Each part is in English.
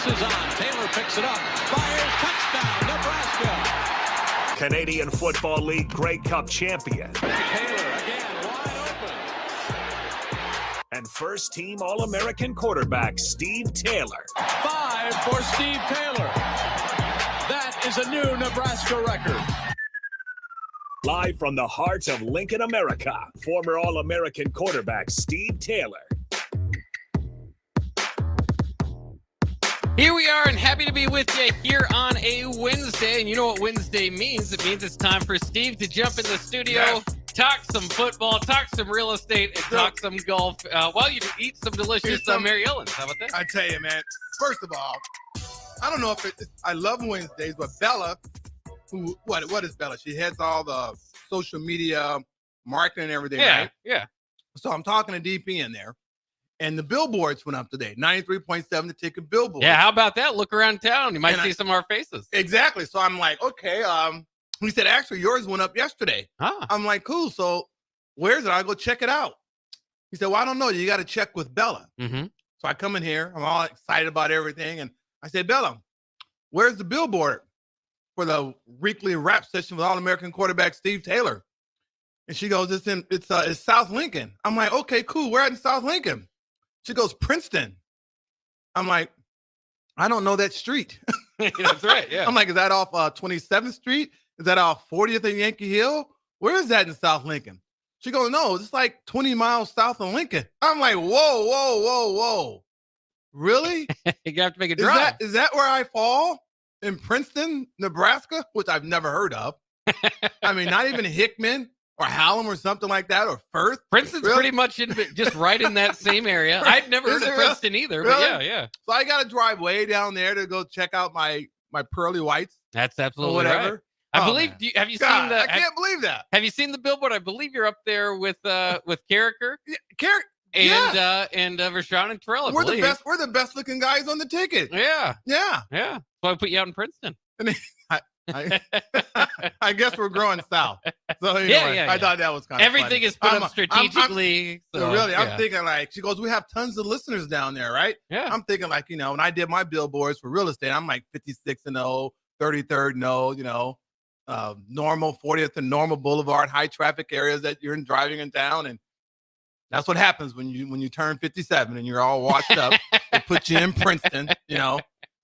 is on. Taylor picks it up. Fires. Touchdown, Nebraska. Canadian Football League Grey Cup champion. Taylor again, wide open. And first-team All-American quarterback Steve Taylor. 5 for Steve Taylor. That is a new Nebraska record. Live from the heart of Lincoln, America, former All-American quarterback Steve Taylor. Here we are, and happy to be with you here on a Wednesday. And you know what Wednesday means. It means it's time for Steve to jump in the studio, talk some football, talk some real estate, and talk some golf while you eat some delicious Mary Ellens. How about that? I tell you, man, first of all, I don't know if I love Wednesdays, but Bella, what is Bella? She heads all the social media marketing and everything, right? Yeah. So I'm talking to DP in there. And the billboards went up today, 93.7 the ticket billboard. Yeah, how about that? Look around town. You might see some of our faces. Exactly. So I'm like, okay. He said, actually, yours went up yesterday. I'm like, cool. So where's it? I'll go check it out. He said, well, I don't know. You got to check with Bella. Mm-hmm. So I come in here. I'm all excited about everything. And I said, Bella, where's the billboard for the weekly rap session with All-American quarterback Steve Taylor? And she goes, it's South Lincoln. I'm like, okay, cool. We're at in South Lincoln. She goes, Princeton. I'm like, I don't know that street. That's right, yeah. I'm like, is that off 27th Street? Is that off 40th and Yankee Hill? Where is that in South Lincoln? She goes, no, it's like 20 miles south of Lincoln. I'm like, whoa. Really? You have to make a drive. Is that where I fall? In Princeton, Nebraska? Which I've never heard of. I mean, not even Hickman or Hallam or something like that, or Firth. Princeton's pretty much just right in that same area. I'd never heard of Princeton either, but yeah. So I got to drive way down there to go check out my pearly whites. That's absolutely whatever. Right. I believe. Have you seen the? I can't believe that. Have you seen the billboard? I believe you're up there with Carricker. Yeah, and Rashawn and Terrell. We're the best. We're the best looking guys on the ticket. Yeah. So I put you out in Princeton. I guess we're growing south. So anyway, I thought that was kind of everything funny. is put up strategically. I'm thinking like, she goes, we have tons of listeners down there, right? Yeah. I'm thinking like, when I did my billboards for real estate, I'm like 56-0, 33rd, normal 40th and Normal Boulevard, high traffic areas that you're driving in town, and that's what happens when you turn 57 and you're all washed up. They put you in Princeton,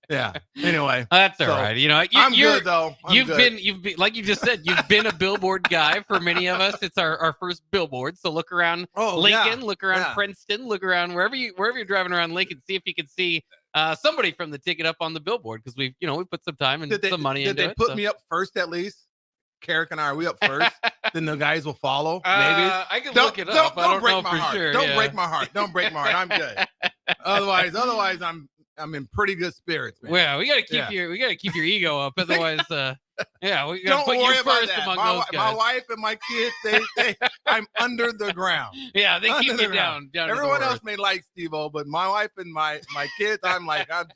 Yeah. Anyway, that's all right. I'm good though. You've been like you just said, you've been a billboard guy for many of us. It's our first billboard. So look around Lincoln, look around Princeton, look around wherever you're driving around Lincoln. See if you can see somebody from the ticket up on the billboard, because we put some time and some money into it. Did they put me up first at least? Carrick and I, are we up first? Then the guys will follow. Maybe I can look it up. I don't know for sure. Don't break my heart. Don't break my heart. I'm good. Otherwise, I'm in pretty good spirits, man. Well, we gotta keep your ego up. Otherwise, we gotta put you first among those guys. My wife and my kids, I'm under the ground. Yeah, they keep me down. Everyone else may like Steve-O, but my wife and my kids, I'm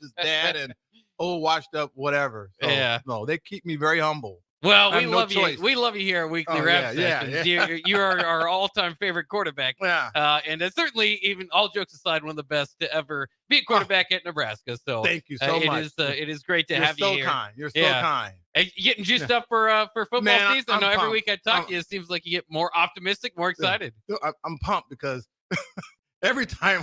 just dad and washed up, whatever. So, no, they keep me very humble. Well, we love you. We love you here at Weekly Rap Sessions. You are our all-time favorite quarterback. Yeah. And certainly, even all jokes aside, one of the best to ever be a quarterback at Nebraska. So thank you so much. It is great to have you here. You're so kind. You getting juiced up for football season? I know every week I talk to you, it seems like you get more optimistic, more excited. I'm pumped because every time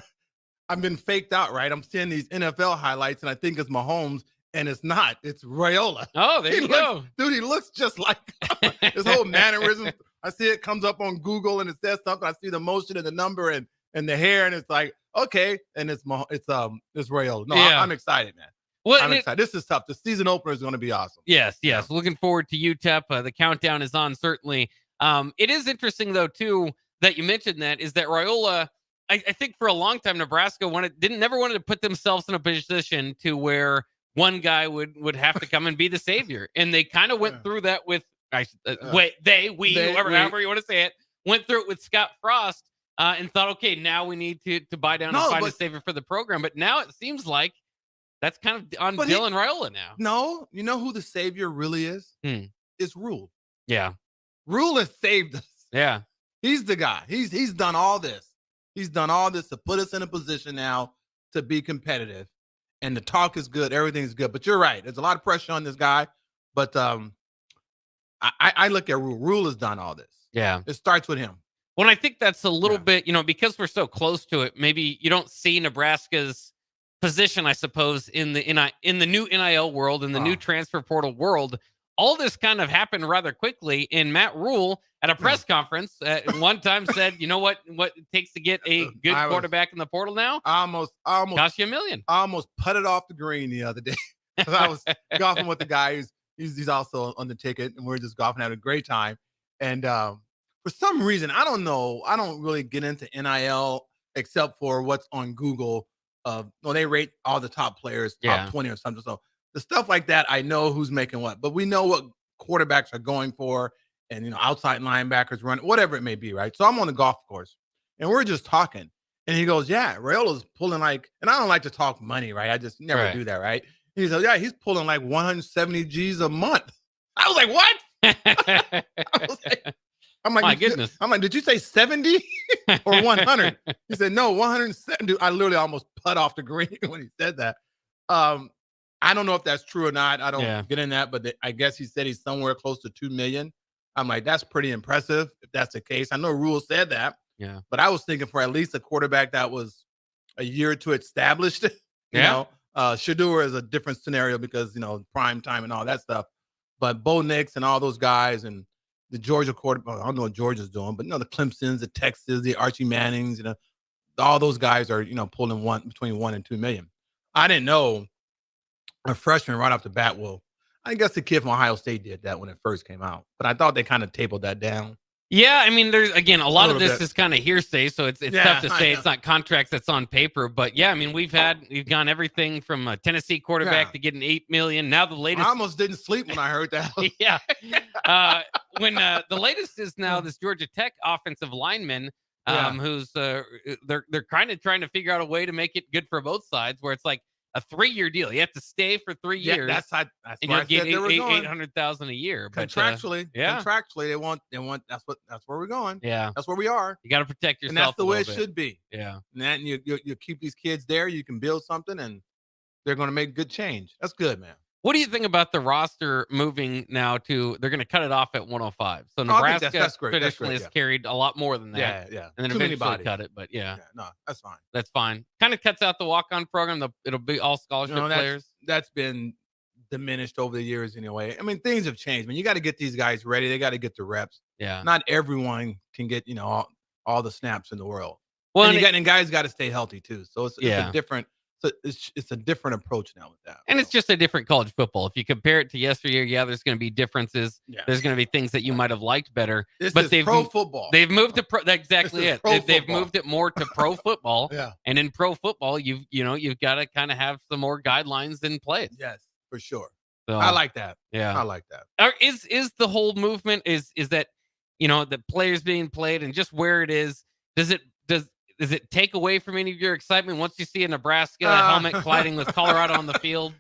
I've been faked out, right? I'm seeing these NFL highlights and I think it's Mahomes. And it's not. It's Raiola. Oh, there you go. Dude, he looks just like his whole mannerism. I see it comes up on Google and it says something. I see the motion and the number and the hair, and it's like, okay. And it's Raiola. No, I'm excited, man. Well, I'm excited. This is tough. The season opener is going to be awesome. Yes. Looking forward to UTEP. The countdown is on, certainly. It is interesting, though, too, that you mentioned that, is that Raiola, I think for a long time, Nebraska never wanted to put themselves in a position to where one guy would have to come and be the savior. And they kind of went through that with, however you want to say it, went through it with Scott Frost and thought, okay, now we need to buy down and find a savior for the program. But now it seems like that's kind of on Dylan Raiola now. No, you know who the savior really is? It's Rule. Yeah. Rule has saved us. Yeah. He's the guy. He's done all this. He's done all this to put us in a position now to be competitive. and the talk is good. Everything's good. But you're right. There's a lot of pressure on this guy. But I look at Rule. Rule has done all this. Yeah. It starts with him. Well, I think that's a little Yeah. bit, because we're so close to it, maybe you don't see Nebraska's position, I suppose, in the new NIL world, in the new transfer portal world. All this kind of happened rather quickly. And Matt Rule at a press conference one time said, you know what it takes to get a good quarterback in the portal now? I almost Cost you $1 million. I almost putted off the green the other day. I was golfing with the guy he's also on the ticket, and we're just golfing, having a great time. And for some reason, I don't know, I don't really get into NIL except for what's on Google. They rate all the top players, top 20 or something. So the stuff like that, I know who's making what, but we know what quarterbacks are going for, and outside linebackers running, whatever it may be, right? So I'm on the golf course, and we're just talking, and he goes, "Yeah, Rayola's pulling like," and I don't like to talk money, right? I just never do that, right? He said, "Yeah, he's pulling like 170 G's a month." I was like, "What?" I'm like, my goodness. I'm like, "Did you say 70 or 100?" He said, "No, 170." I literally almost put off the green when he said that. I don't know if that's true or not. I don't get in that, but I guess he said he's somewhere close to 2 million. I'm like, that's pretty impressive if that's the case. I know Rule said that. Yeah. But I was thinking for at least a quarterback that was a year or two established. Shedeur is a different scenario because, prime time and all that stuff. But Bo Nix and all those guys and the Georgia quarterback, I don't know what Georgia's doing, but the Clemsons, the Texas, the Archie Mannings, all those guys are, pulling between 1 and 2 million. I didn't know a freshman right off the bat. Well, I guess the kid from Ohio State did that when it first came out, but I thought they kind of tabled that down. Yeah, I mean, there's again a lot of this bit. is kind of hearsay, so it's tough to say. It's not contracts that's on paper, but yeah, I mean, we've gone everything from a Tennessee quarterback to getting $8 million. Now the latest, I almost didn't sleep when I heard that. Yeah, when the latest is now this Georgia Tech offensive lineman, who's they're kind of trying to figure out a way to make it good for both sides, where it's like a 3-year deal. You have to stay for 3 years. That's and you'll get $800,000 a year. Contractually, they want. That's where we're going. Yeah, that's where we are. You got to protect yourself, and that's the way it should be. Yeah, and you keep these kids there. You can build something, and they're going to make good change. That's good, man. What do you think about the roster moving now to? They're going to cut it off at 105. So Nebraska traditionally has carried a lot more than that. Yeah. And then eventually cut it, but no, that's fine. That's fine. Kind of cuts out the walk-on program. It'll be all scholarship players. That's been diminished over the years anyway. I mean, things have changed. I mean, you got to get these guys ready. They got to get the reps. Yeah. Not everyone can get all the snaps in the world. Well, and guys got to stay healthy too. So it's a different. So it's a different approach now with that. And it's just a different college football. If you compare it to yesteryear, there's going to be differences. Yeah. There's going to be things that you might have liked better. But they've pro football. They've moved to pro. That's exactly it. They've moved it more to pro football. And in pro football, you've got to kind of have some more guidelines in place. Yes, for sure. So, I like that. Yeah, I like that. Is the whole movement is that the players being played and just where it is? Does it take away from any of your excitement once you see a Nebraska helmet colliding with Colorado on the field?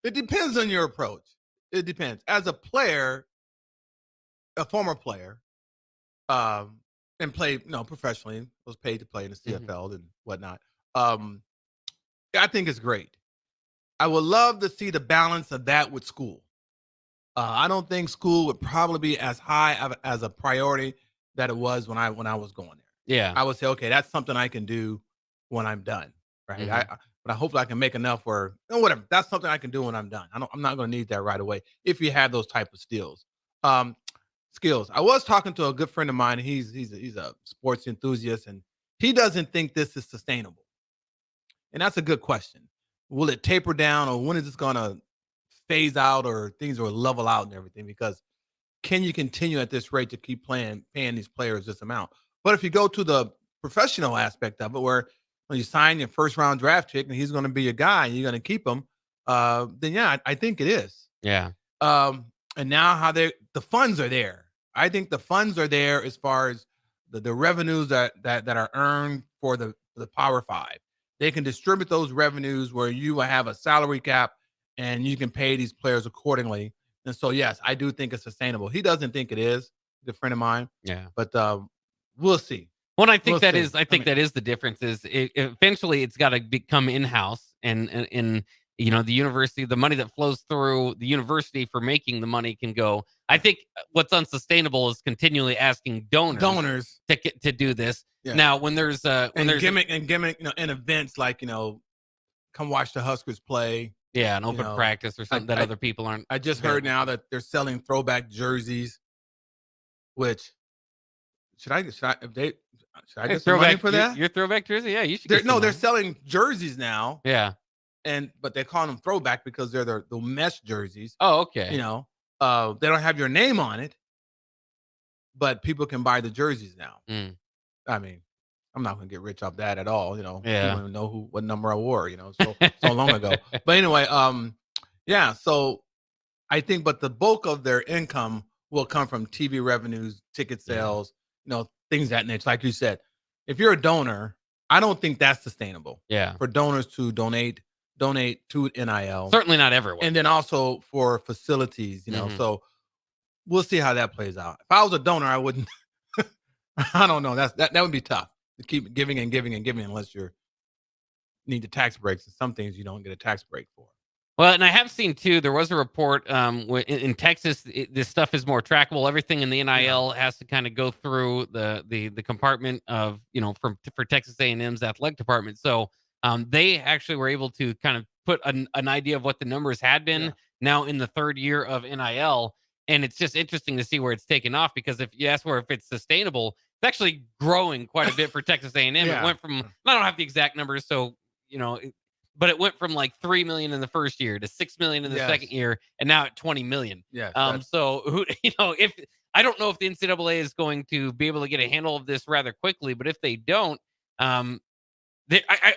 It depends on your approach. It depends. As a player, a former player, and played professionally, was paid to play in the CFL and whatnot. I think it's great. I would love to see the balance of that with school. I don't think school would probably be as high as a priority that it was when I was going there. Yeah, I would say, okay, that's something I can do when I'm done, right? But hopefully I can make enough where whatever. That's something I can do when I'm done. I'm not going to need that right away if you have those type of skills. Skills. I was talking to a good friend of mine. He's a sports enthusiast, and he doesn't think this is sustainable. And that's a good question. Will it taper down, or when is this going to phase out, or things will level out and everything? Because can you continue at this rate to keep paying these players this amount? But if you go to the professional aspect of it, where when you sign your first round draft pick and he's going to be your guy and you're going to keep him, then yeah, I think it is. Yeah. And now how the funds are there. I think the funds are there as far as the revenues that are earned for the Power Five. They can distribute those revenues where you will have a salary cap and you can pay these players accordingly. And so, yes, I do think it's sustainable. He doesn't think it is, a good friend of mine. Yeah. But we'll see. Well, I think that is the difference. Is eventually it's got to become in-house, and the university, the money that flows through the university for making the money can go. I think what's unsustainable is continually asking donors to do this. Yeah. Now, when there's gimmick, and events like, come watch the Huskers play. Yeah, an open practice or something that other people aren't. I just heard now that they're selling throwback jerseys, which should I get some money for that? Your throwback jersey? Yeah, you should. They're selling jerseys now. Yeah. But they call them throwback because they're the mesh jerseys. Oh, okay. They don't have your name on it, but people can buy the jerseys now. I mean, I'm not going to get rich off that at all. Yeah. People don't know what number I wore, so long ago. But anyway, yeah. So I think, but the bulk of their income will come from TV revenues, ticket sales, things of that nature. Like you said, if you're a donor, I don't think that's sustainable. Yeah. For donors to donate to NIL. Certainly not everyone. And then also for facilities, so we'll see how that plays out. If I was a donor, I wouldn't, I don't know. That would be tough to keep giving and giving and giving unless you need the tax breaks. And some things you don't get a tax break for. Well, and I have seen too, there was a report in Texas, this stuff is more trackable. Everything in the NIL has to kind of go through the compartment of, for Texas A&M's athletic department. So they actually were able to kind of put an idea of what the numbers had been now in the third year of NIL. And it's just interesting to see where it's taken off, because if you ask if it's sustainable, it's actually growing quite a bit for Texas A&M. Yeah. It went from, I don't have the exact numbers, so, but it went from like 3 million in the first year to 6 million in the second year, and now at 20 million. Yeah. So if I don't know if the NCAA is going to be able to get a handle of this rather quickly, but if they don't, I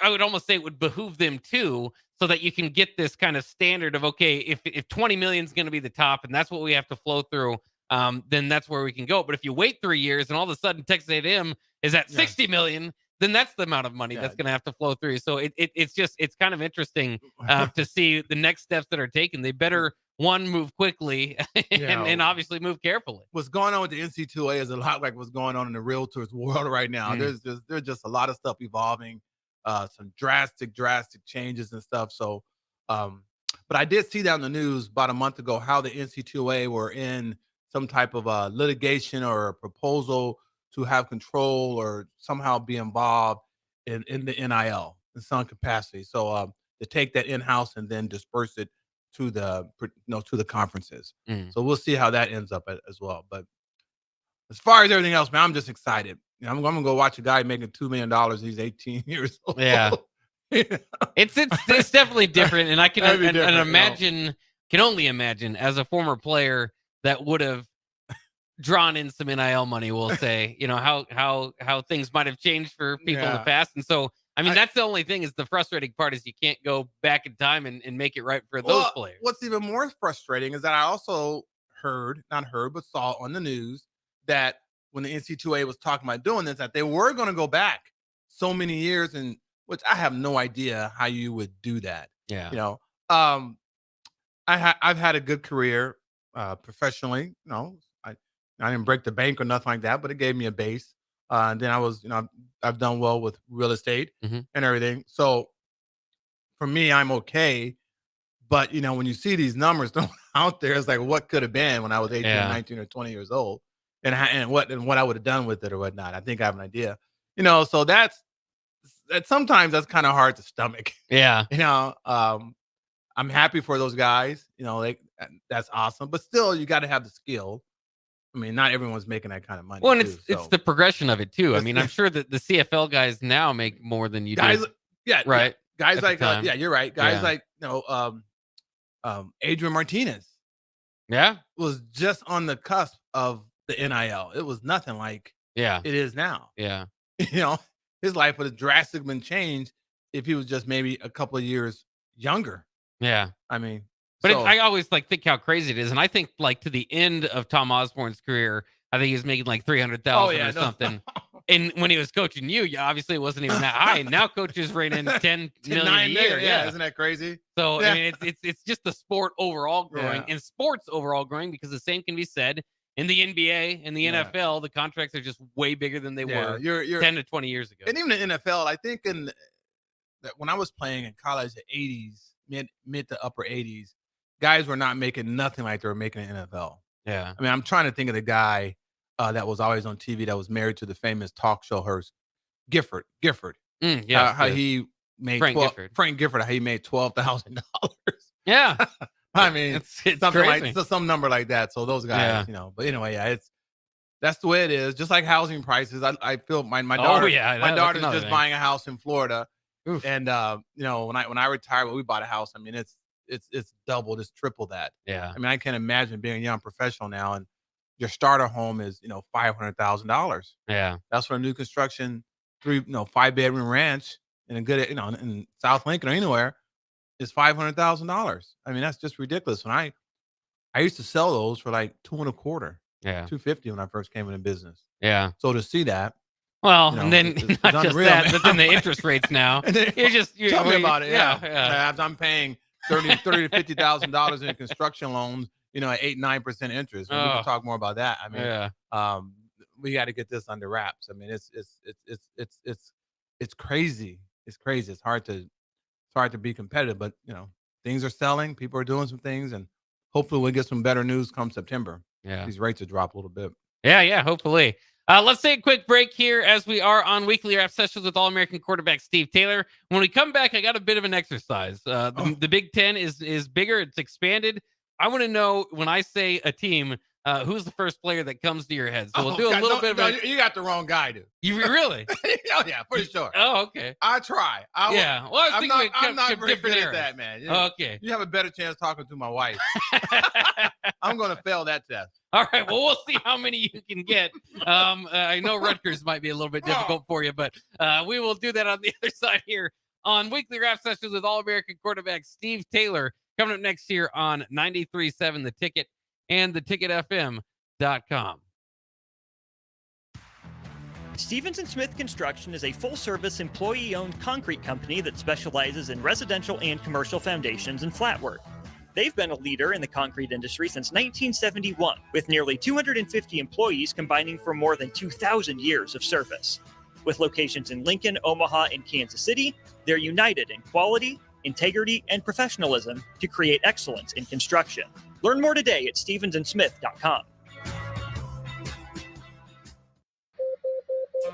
would almost say it would behoove them too, so that you can get this kind of standard of, okay, if 20 million is going to be the top and that's what we have to flow through, then that's where we can go. But if you wait 3 years and all of a sudden Texas A&M is at 60 million, then that's the amount of money that's going to have to flow through. So it's kind of interesting to see the next steps that are taken. They better move quickly and obviously move carefully. What's going on with the NC2A is a lot like what's going on in the realtors world right now. There's just a lot of stuff evolving, some drastic changes and stuff. So, but I did see that on the news about a month ago how the NC2A were in some type of litigation or a proposal to have control or somehow be involved in the NIL in some capacity. So to take that in-house and then disperse it to the conferences. So we'll see how that ends up as well. But as far as everything else, man, I'm just excited. I'm gonna go watch a guy making $2 million. He's 18 years old. Yeah. It's definitely different, and I can can only imagine as a former player that would have drawn in some NIL money, we'll say, how things might have changed for people in the past. And so, I mean, that's the only thing is the frustrating part is you can't go back in time and make it right for those players. What's even more frustrating is that I also saw on the news that when the NC2A was talking about doing this, that they were going to go back so many years, and which I have no idea how you would do that. Yeah. I've had a good career professionally. I didn't break the bank or nothing like that, but it gave me a base. And then I was, I've done well with real estate and everything. So for me, I'm okay. But, when you see these numbers thrown out there, it's like, what could have been when I was 18, 19 or 20 years old and what I would have done with it or whatnot. I think I have an idea, so that's sometimes that's kind of hard to stomach. Yeah. I'm happy for those guys, that's awesome, but still you got to have the skill. I mean, not everyone's making that kind of money. Well, and it's the progression of it too. I mean, I'm sure that the CFL guys now make more than you guys, do. Yeah, right. Yeah. Guys like, you're right. Guys like, Adrian Martinez. Yeah, was just on the cusp of the NIL. It was nothing like it is now. Yeah, his life would have drastically been changed if he was just maybe a couple of years younger. Yeah, I mean. But I always think how crazy it is, and I think to the end of Tom Osborne's career, I think he was making like 300,000 or something. And when he was coaching you, obviously it wasn't even that high. And now coaches rein in 10 million a year. Yeah, isn't that crazy? So I mean, it's just the sport overall growing, and sports overall growing, because the same can be said in the NBA and the NFL. The contracts are just way bigger than they were 10 to 20 years ago. And even the NFL, I think that when I was playing in college, the 80s, mid to upper 80s, guys were not making nothing like they were making in the NFL. Yeah. I mean, I'm trying to think of the guy that was always on TV that was married to the famous talk show host, Gifford. Yeah. How he made Frank Gifford, how he made $12,000. Yeah. I mean, it's something crazy. like some number like that. So those guys, But anyway, that's the way it is. Just like housing prices, I feel my daughter. My daughter's just buying a house in Florida, Oof. and when I retired, we bought a house. I mean, it's doubled, it's triple that. Yeah. I mean, I can't imagine being a young professional now, and your starter home is $500,000. Yeah. That's for a new construction, 5-bedroom ranch in a good in South Lincoln or anywhere is $500,000. I mean, that's just ridiculous. When I used to sell those for like $225. Yeah. $250 when I first came into business. Yeah. So to see that, well, and then it's not just unreal, that, man. but then the interest rates now. And then, you tell me about it. Yeah. I'm paying $30,000 to $50,000 in construction loans, at 8-9% interest. We can talk more about that. I mean, we got to get this under wraps. I mean, it's crazy. It's crazy. It's hard to be competitive, but things are selling. People are doing some things, and hopefully we'll get some better news come September. Yeah. These rates will drop a little bit. Yeah, hopefully. Let's take a quick break here as we are on weekly wrap sessions with All-American quarterback Steve Taylor. When we come back, I got a bit of an exercise. The Big Ten is bigger. It's expanded. I want to know, when I say a team, who's the first player that comes to your head? So we'll do a little bit of you got the wrong guy, dude. You really? Oh, yeah, for sure. Oh, okay. I try. Well, I was I'm not very good eras. at that, man. Okay. You have a better chance talking to my wife. I'm going to fail that test. All right. Well, we'll see how many you can get. I know Rutgers might be a little bit difficult for you, but we will do that on the other side here on Weekly Wrap Sessions with All-American quarterback Steve Taylor, coming up next year on 93.7 The Ticket and theticketfm.com. Stevens & Smith Construction is a full-service, employee-owned concrete company that specializes in residential and commercial foundations and flat work. They've been a leader in the concrete industry since 1971, with nearly 250 employees combining for more than 2,000 years of service. With locations in Lincoln, Omaha, and Kansas City, they're united in quality, integrity, and professionalism to create excellence in construction. Learn more today at stevensandsmith.com.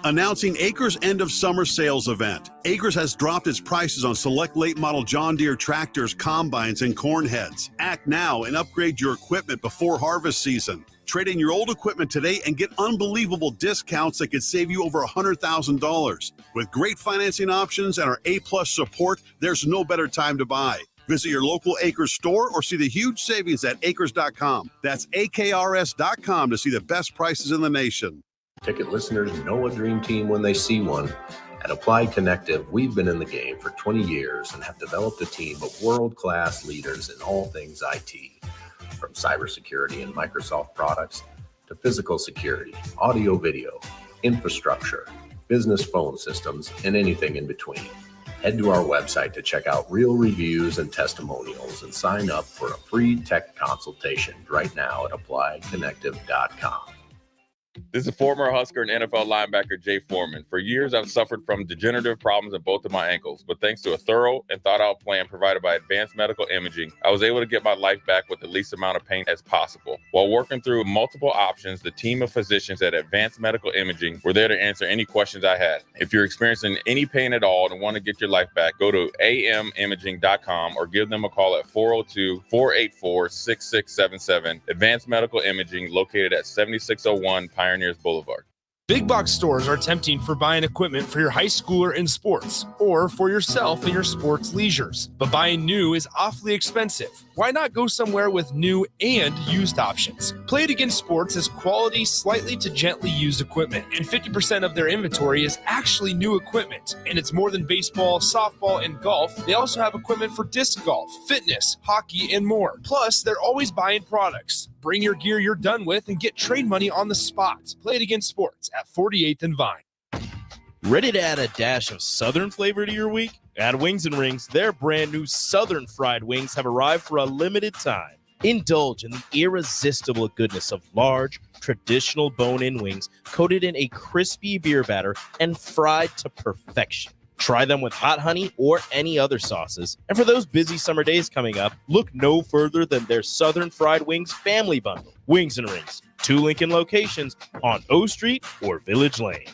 Announcing Acres end of summer sales event. Acres has dropped its prices on select late model John Deere tractors, combines, and corn heads. Act now and upgrade your equipment before harvest season. Trade in your old equipment today and get unbelievable discounts that could save you over $100,000. With great financing options and our A+ support, there's no better time to buy. Visit your local Acres store or see the huge savings at acres.com. That's AKRS.com to see the best prices in the nation. Ticket listeners know a dream team when they see one. At Applied Connective, we've been in the game for 20 years and have developed a team of world-class leaders in all things IT. From cybersecurity and Microsoft products to physical security, audio-video, infrastructure, business phone systems, and anything in between. Head to our website to check out real reviews and testimonials and sign up for a free tech consultation right now at appliedconnective.com. This is former Husker and NFL linebacker Jay Foreman. For years, I've suffered from degenerative problems in both of my ankles, but thanks to a thorough and thought-out plan provided by Advanced Medical Imaging, I was able to get my life back with the least amount of pain as possible. While working through multiple options, the team of physicians at Advanced Medical Imaging were there to answer any questions I had. If you're experiencing any pain at all and want to get your life back, go to amimaging.com or give them a call at 402-484-6677. Advanced Medical Imaging, located at 7601 Pioneers Boulevard. Big box stores are tempting for buying equipment for your high schooler in sports or for yourself in your sports leisures. But buying new is awfully expensive. Why not go somewhere with new and used options? Play It Again Sports has quality, slightly to gently used equipment, and 50% of their inventory is actually new equipment. And it's more than baseball, softball, and golf. They also have equipment for disc golf, fitness, hockey, and more. Plus, they're always buying products. Bring your gear you're done with and get trade money on the spot. Play It Again Sports at 48th and Vine. Ready to add a dash of Southern flavor to your week? At Wings and Rings, their brand new Southern fried wings have arrived for a limited time. Indulge in the irresistible goodness of large, traditional bone-in wings coated in a crispy beer batter and fried to perfection. Try them with hot honey or any other sauces. And for those busy summer days coming up, look no further than their Southern Fried Wings Family Bundle. Wings and Rings, 2 Lincoln locations on O Street or Village Lane.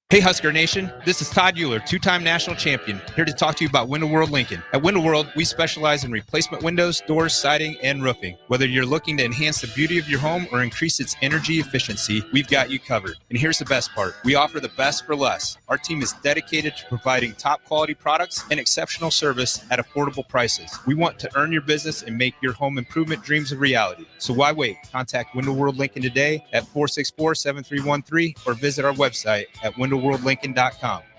Hey Husker Nation, this is Todd Euler, 2-time national champion, here to talk to you about Window World Lincoln. At Window World, we specialize in replacement windows, doors, siding, and roofing. Whether you're looking to enhance the beauty of your home or increase its energy efficiency, we've got you covered. And here's the best part. We offer the best for less. Our team is dedicated to providing top quality products and exceptional service at affordable prices. We want to earn your business and make your home improvement dreams a reality. So why wait? Contact Window World Lincoln today at 464-7313 or visit our website at windowworldlincoln.com.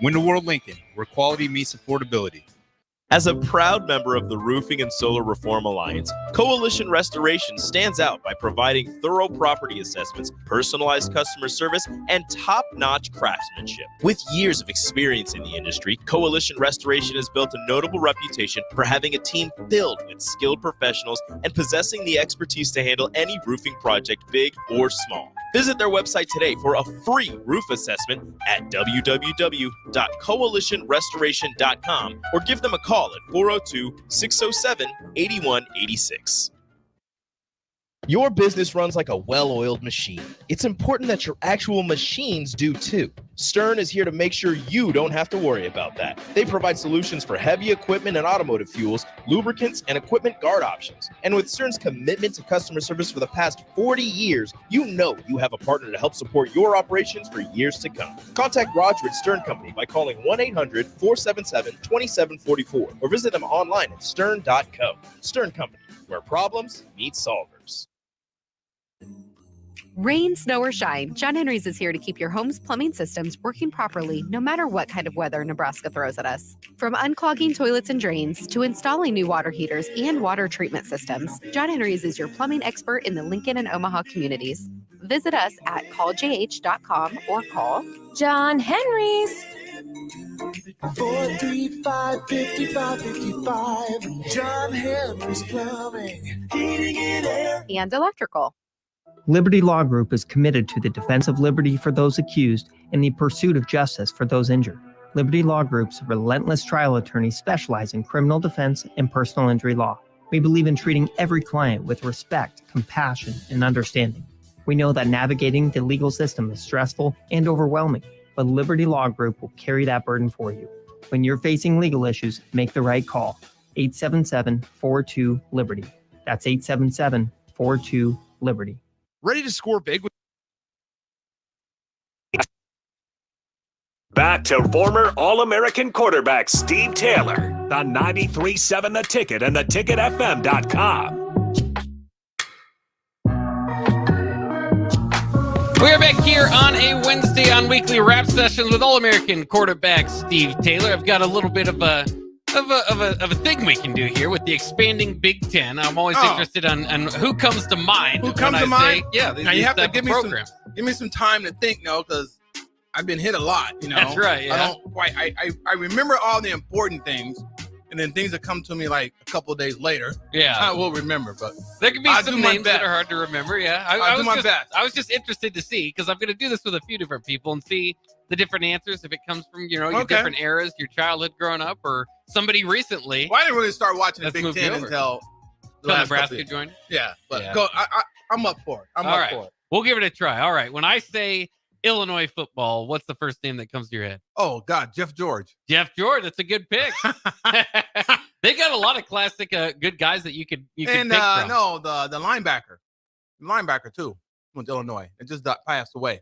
Window World Lincoln, where quality meets affordability. As a proud member of the Roofing and Solar Reform Alliance, Coalition Restoration stands out by providing thorough property assessments, personalized customer service, and top-notch craftsmanship. With years of experience in the industry, Coalition Restoration has built a notable reputation for having a team filled with skilled professionals and possessing the expertise to handle any roofing project, big or small. Visit their website today for a free roof assessment at www.coalitionrestoration.com or give them a call at 402-607-8186. Your business runs like a well-oiled machine. It's important that your actual machines do too. Stern is here to make sure you don't have to worry about that. They provide solutions for heavy equipment and automotive fuels, lubricants, and equipment guard options. And with Stern's commitment to customer service for the past 40 years, you know you have a partner to help support your operations for years to come. Contact Roger at Stern Company by calling 1-800-477-2744 or visit them online at stern.co. Stern Company, where problems meet solvers. Rain, snow, or shine, John Henry's is here to keep your home's plumbing systems working properly no matter what kind of weather Nebraska throws at us. From unclogging toilets and drains to installing new water heaters and water treatment systems, John Henry's is your plumbing expert in the Lincoln and Omaha communities. Visit us at calljh.com or call John Henry's. 435-5555. John Henry's Plumbing, Heating and Air, and Electrical. Liberty Law Group is committed to the defense of liberty for those accused and the pursuit of justice for those injured. Liberty Law Group's relentless trial attorneys specialize in criminal defense and personal injury law. We believe in treating every client with respect, compassion, and understanding. We know that navigating the legal system is stressful and overwhelming, but Liberty Law Group will carry that burden for you. When you're facing legal issues, make the right call. 877-42-LIBERTY. That's 877-42-LIBERTY. Ready to score big with Back to former All-American quarterback Steve Taylor on 93.7 The Ticket and theticketfm.com. We are back here on a Wednesday on Weekly Rap Sessions with All-American quarterback Steve Taylor. I've got a little bit of a thing we can do here with the expanding Big Ten. I'm always interested on who comes to mind. Who comes to mind? Yeah, now you have to give me some time to think, because I've been hit a lot. That's right. Yeah. I don't quite. I remember all the important things, and then things that come to me like a couple of days later. Yeah, I will remember. But there could be some names that are hard to remember. Yeah, I'll do my best. I was just interested to see, because I'm going to do this with a few different people and see the different answers, if it comes from your different eras, your childhood growing up, or somebody recently. Well, I didn't really start watching the Big Ten until Nebraska joined. Yeah, but go. I'm up for it. I'm up for it. We'll give it a try. All right. When I say Illinois football, what's the first name that comes to your head? Oh God, Jeff George. Jeff George. That's a good pick. They got a lot of classic good guys that you could pick from. No, the linebacker too went to Illinois. It just passed away.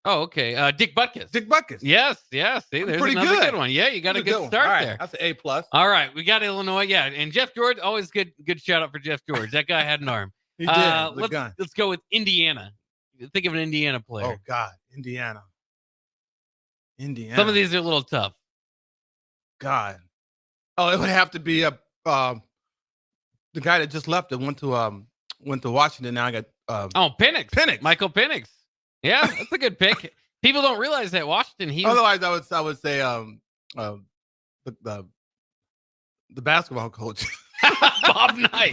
Oh, okay. Dick Butkus. Yes. See, there's pretty another good one. Yeah, you got a good start there. That's an A+. All right, we got Illinois. Yeah, and Jeff George, always good shout out for Jeff George. That guy had an arm. He did. Let's go with Indiana. Think of an Indiana player. Oh God, Indiana. Some of these are a little tough. God. Oh, it would have to be the guy that just left and went to Washington. Now I got Penix. Michael Penix. Yeah, that's a good pick. People don't realize that Washington. Otherwise, I would say the basketball coach. Bob Knight.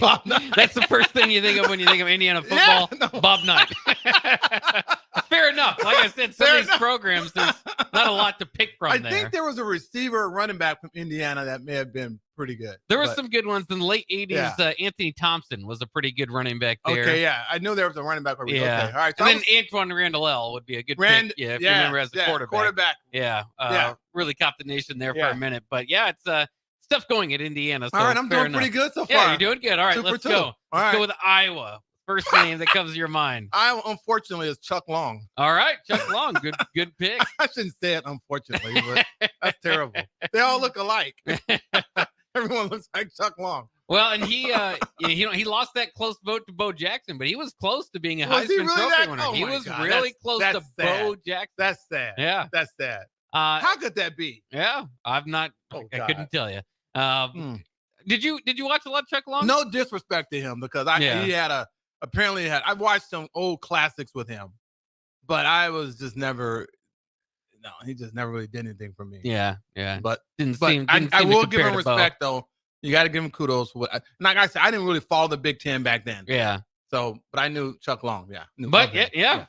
That's the first thing you think of when you think of Indiana football. Yeah, no. Bob Knight. Fair enough. enough. Like I said, some of these programs, there's not a lot to pick from I there. think there was a receiver, running back from Indiana that may have been pretty good. There were but- some good ones in the late 80s. Yeah. Anthony Thompson was a pretty good running back there. Okay, yeah. I knew there was a running back. Over Yeah. Okay. All right. And then Antoine Randall would be a good pick. Yeah, if you remember as a quarterback. Yeah. Really caught the nation there for a minute. But yeah, it's stuff going at Indiana. So all right, I'm fair doing enough. pretty good so far. Yeah, you're doing good. All right, Two for let's two. go. All Let's right. go with Iowa. First name that comes to your mind. Iowa, unfortunately, is Chuck Long. All right, Chuck Long. Good pick. I shouldn't say it, unfortunately, but that's terrible. They all look alike. Everyone looks like Chuck Long. Well, and he lost that close vote to Bo Jackson, but he was close to being a Was he Heisman really Trophy that- winner. oh He my was God, really close to that's sad. Bo Jackson. That's sad. Yeah. That's sad. How could that be? Yeah, I've not. I God. couldn't tell you. Did you watch a lot of Chuck Long? No disrespect to him because he had I watched some old classics with him, but I was just never. No, he just never really did anything for me. Yeah. But Didn't but seem I to will give compare him to Bo. respect though. You got to give him kudos for what. Like I said, I didn't really follow the Big Ten back then. Yeah. So, but I knew Chuck Long. Yeah. But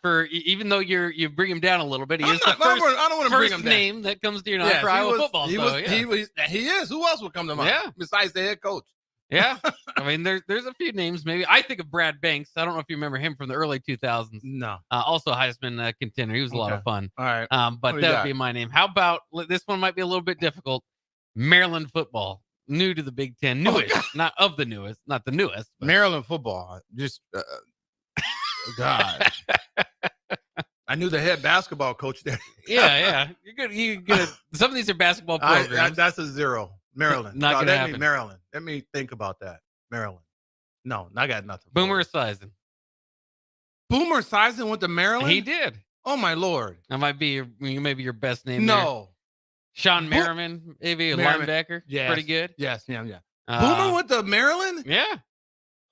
for even though you bring him down a little bit, he is the first, I don't want to bring him down. name that comes to your mind Yes, for he Iowa was- football. He so, was. yeah. He is. Who else would come to mind? Yeah. Besides the head coach. Yeah, I mean, there's a few names. Maybe I think of Brad Banks. I don't know if you remember him from the early 2000s. No. Also Heisman contender. He was a lot of fun. All right. But What do you that would got? be my name. How about this one? Might be a little bit difficult. Maryland football, new to the Big Ten, newish, not of the newest, not the newest. But. Maryland football. Just God. I knew the head basketball coach there. Yeah, you're good. You're good. Some of these are basketball programs. That's a zero. Maryland. Not gonna let happen. me Maryland. Let me think about that. Maryland. No, I got nothing. Boomer Esiason. Boomer Esiason went to Maryland. He did. Oh my lord. That might be your best name. there. No. Sean Merriman, maybe a Merriman. linebacker. Yes. Pretty good. Yes. Boomer went to Maryland. Yeah.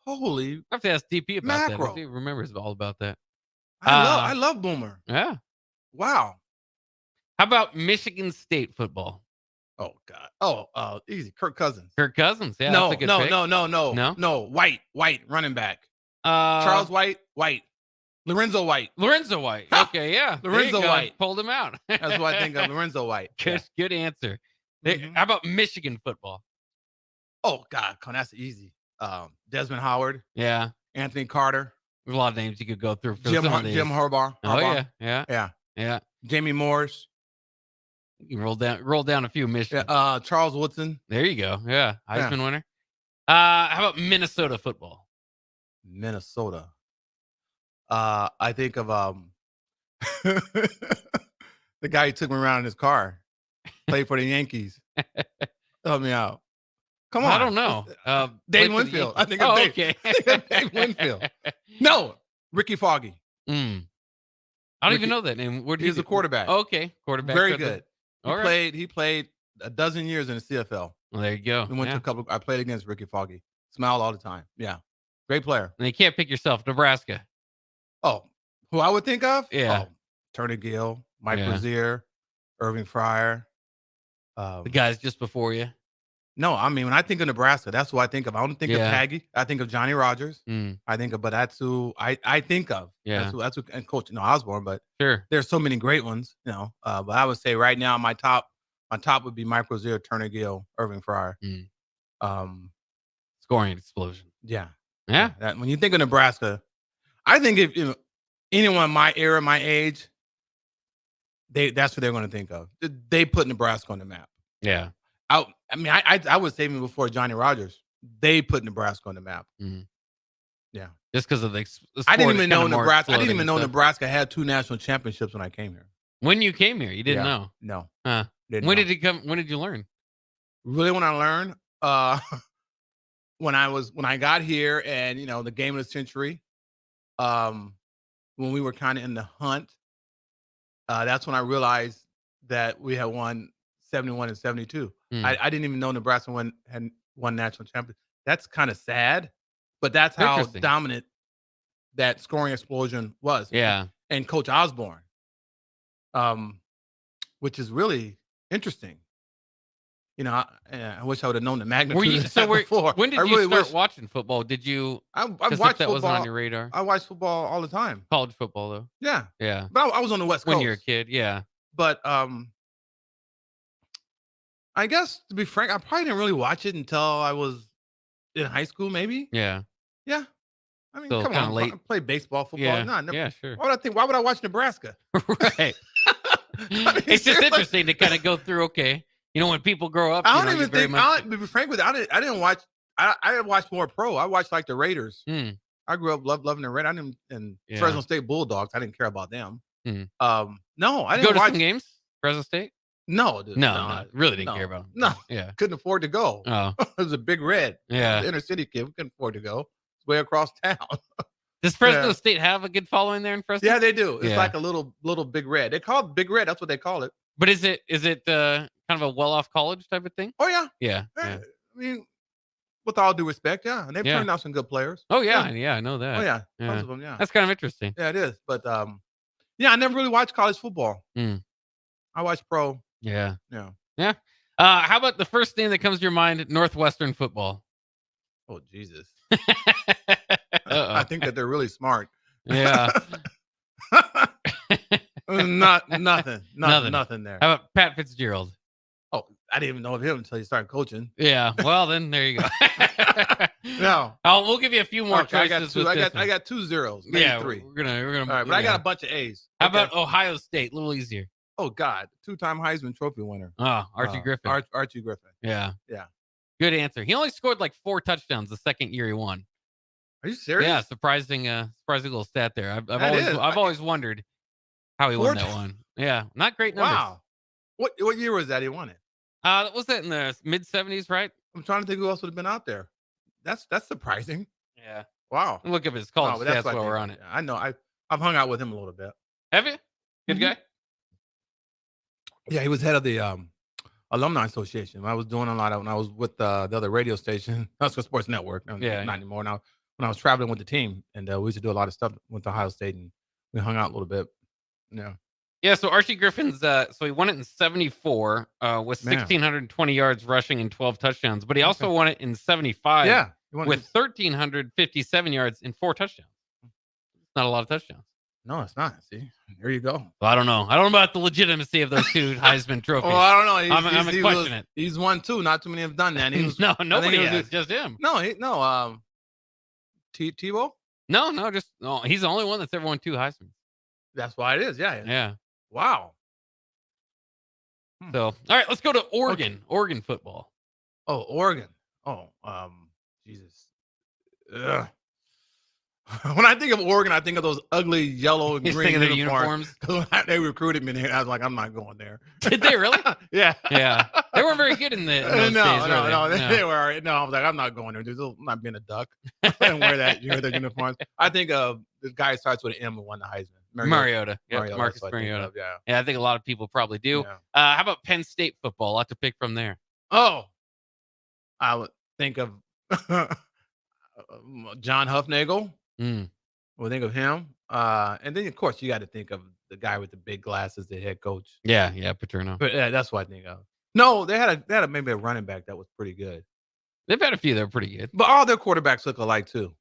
Holy. I have to ask DP about mackerel. that. If he remembers all about that. I love Boomer. Yeah. Wow. How about Michigan State football? Oh God. Oh, easy. Kirk Cousins. Kirk Cousins. Yeah. no, that's a good no, pick. no. White running back. Charles Charles White. Lorenzo White. Lorenzo White. Okay, yeah. There you Lorenzo go. White. Pulled him out. That's what I think of. Lorenzo White. Good answer. Mhm. How about Michigan football? Oh God, that's easy. Desmond Howard. Yeah. Anthony Carter. There's a lot of names you could go through for Jim some of these. Harbaugh. Oh yeah. Yeah. Jamie Morris. You can roll down a few Michigan. Charles Woodson. There you go. Yeah. Heisman winner. How about Minnesota football? Minnesota. I think of the guy who took me around in his car. Played for the Yankees. Help me out. Come on. I don't know. Dave played for the Winfield. I Yankees. think of Oh, Dave. okay. I think of Dave Winfield. No, Ricky Foggy. I don't even know that name. Where He's a quarterback. Okay, quarterback. Very So the- good. He All right. played a dozen years in the CFL. Well, there you go. We went to a couple. I played against Ricky Foggy. Smiled all the time. Yeah, great player. And you can't pick yourself. Nebraska. Oh, who I would think of? Yeah. Oh, Turner Gill, Mike Yeah. Rozier, Irving Fryer. The guys just before you. No, I mean when I think of Nebraska, that's who I think of. I don't think of Yeah. Paggy. I think of Johnny Rogers. Mm, I think of, but that's who I think of. Yeah. That's who and Coach Osborne. But sure. there's so many great ones, But I would say right now my top would be Mike Rozier, Turner Gill, Irving Fryer. Mm. Scoring explosion. Yeah. Yeah. That, when you think of Nebraska, I think if anyone my era, my age, that's what they're going to think of. They put Nebraska on the map. Yeah. I would say even before Johnny Rogers, they put Nebraska on the map. Mhm. Yeah. Just because of the I didn't sport even is know kinda more Nebraska. I didn't exploding even and know stuff. Nebraska had 2 national championships when I came here. When you came here, you didn't Yeah. know. No. Huh. Didn't When know. did it come? When did you learn? Really, when I learned, when I got here, and the game of the century, when we were kind of in the hunt, that's when I realized that we had won 71 and 72. Hmm. I didn't even know Nebraska had won national championship. That's kind of sad, but that's how Interesting. dominant that scoring explosion was. Yeah. And Coach Osborne, which is really interesting. I wish I would have known the magnitude of that So before. when did I you really start wish watching football? Did you? I Because watched that football. wasn't on your radar. I watch football all the time. College football though. Yeah, Yeah. but I was on the West Coast When you're a kid, yeah. But I guess to be frank, I probably didn't really watch it until I was in high school, maybe. Yeah. Yeah. I mean, So come kinda on, late. I play baseball, football. Yeah. No, never. Yeah, sure. Why would I watch Nebraska? Right. It's just seriously. interesting to kind of go through. Okay, when people grow up, I you don't know, even you're very think. much- To be frank with you, I didn't watch. I watched more pro. I watched like the Raiders. Hmm. I grew up loving the Raiders. I didn't and Yeah. Fresno State Bulldogs. I didn't care about them. Hmm. No, I You didn't go to watch. some games, Fresno State. No, dude, No, really didn't no, care about 'em. No, Yeah. couldn't afford to go. Oh, It was a big red. yeah. The inner city kid. We couldn't afford to go. It's way across town. Does Fresno Yeah. State have a good following there in Fresno? Yeah, they do. It's Yeah. like a little big red. They call it Big Red. That's what they call it. But is it kind of a well-off college type of thing? Oh yeah. Yeah. Eh, Yeah. I mean, with all due respect, yeah, and they've Yeah. turned out some good players. Oh yeah, yeah, I know that. Oh yeah, Yeah. tons of them. Yeah, That's kind of interesting. yeah, it is. But yeah, I never really watched college football. Mm. I watched pro. Yeah. Yeah. Yeah. How about the first name that comes to your mind? Northwestern football. Oh Jesus. Uh-oh. I think that they're really smart. Yeah. Nothing there. How about Pat Fitzgerald? Oh, I didn't even know of him until you started coaching. Yeah. Well, then there you go. No. Oh, we'll give you a few more Okay, I choices. got two. with I this got one. 2 zeros. Maybe Yeah, 3. we're gonna. All right, but I got a bunch of A's. How Okay. about Ohio State? A little easier. Oh God, 2-time Heisman Trophy winner. Oh, Archie Griffin. Archie Griffin. Yeah. Yeah. Good answer. He only scored like 4 touchdowns the second year he won. Are you serious? Yeah, surprising little stat there. I've That is. always wondered how he 4 won that one. Yeah, not great numbers. Wow. What year was that he won it? Was that in the mid 70s, right? I'm trying to think who else would have been out there. That's surprising. Yeah. Wow. Look up his college but stats what I while we're think. on it. Yeah, I know. I've hung out with him a little bit. Have you? Good guy. Yeah, he was head of the alumni association. I was doing a lot of when I was with the other radio station, Husker Sports Network. Yeah. Not anymore now. When I was traveling with the team, and we used to do a lot of stuff with Ohio State, and we hung out a little bit. Yeah. Yeah, so Archie Griffin's so he won it in 74 with Man. 1,620 yards rushing and 12 touchdowns, but he also won it in 75 Yeah. You wanna with do- 1,357 yards and 4 touchdowns. Not a lot of touchdowns. No, it's not. See, there you go. Well, I don't know. I don't know about the legitimacy of those 2 Heisman trophies. Oh, I don't know. I'm gonna question it. He's won 2. Not too many have done that. He was, No, I think nobody he was has. Just him. No, Tebow. No, he's the only one that's ever won 2 Heisman. That's why it is. Yeah. Yeah. Wow. So, all right, let's go to Oregon. Oregon football. Oh, Oregon. Oh, Jesus. Ugh. When I think of Oregon, I think of those ugly yellow and He's green thinking of the uniforms. 'Cause when they recruited me, I was like, I'm not going there. Did they really? Yeah. Yeah. They weren't very good in those days, no, were they? they were. No, I was like, I'm not going there. Dude. I'm not being a duck. I didn't wear that. You wear the uniforms. I think the guy who starts with an M who won the Heisman. Mariota. Yep, Mariota, Marcus that's what I think Mariota. of, yeah. Yeah, I think a lot of people probably do. Yeah. How about Penn State football? A lot to pick from there. Oh, I would think of John Huffnagel. Mm. We'll think of him. And then, of course, you got to think of the guy with the big glasses, the head coach. Yeah, Paterno. But yeah, that's what I think of. No, they had maybe a running back that was pretty good. They've had a few that are pretty good. But all their quarterbacks look alike too.